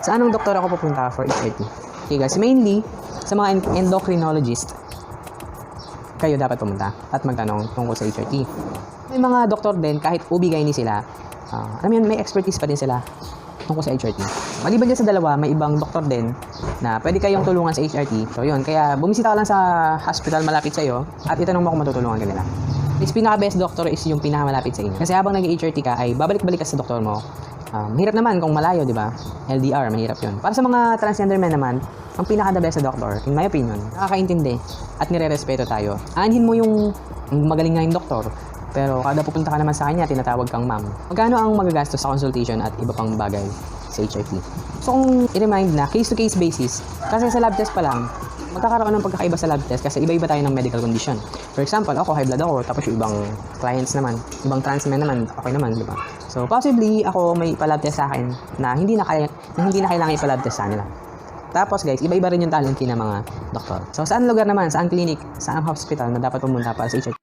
Sa anong doktor ako pupunta for HRT? Okay guys, mainly sa mga endocrinologist, kayo dapat pumunta at magtanong tungkol sa HRT. May mga doktor din, kahit OB-GYN sila, alam mo yun, may expertise pa din sila tungkol sa HRT. Maliban dyan sa dalawa, may ibang doktor din na pwede kayong tulungan sa HRT. So yun, kaya bumisita ka lang sa hospital malapit sa iyo at itanong mo kung matutulungan ka nila. Is pinaka-best doctor is yung pinakamalapit sa inyo. Kasi habang nag-HRT ka ay babalik-balik ka sa doktor mo. Hirap naman kung malayo, di ba? LDR, mahirap yun. Para sa mga transgender men naman, ang pinaka-the best sa doctor, in my opinion, nakakaintindi at nire-respeto tayo. Aanhin mo yung magaling nga yung doktor, pero kada pupunta ka naman sa kanya, tinatawag kang ma'am. Magkano ang magagastos sa consultation at iba pang bagay sa HRT? So kung i-remind na, case-to-case basis, kasi sa lab test pa lang, magkakaroon ng pagkakaiba sa lab test kasi iba-iba tayo ng medical condition. For example, ako, high blood ako, tapos yung ibang clients naman, ibang trans men naman, okay naman, di ba? So possibly, ako may pa-lab test sa akin na hindi na kailangan ipa-lab test sa kanila. Tapos guys, iba-iba rin yung talent ng mga doktor. So saan lugar naman, saan clinic, saan hospital na dapat pumunta para sa HRT?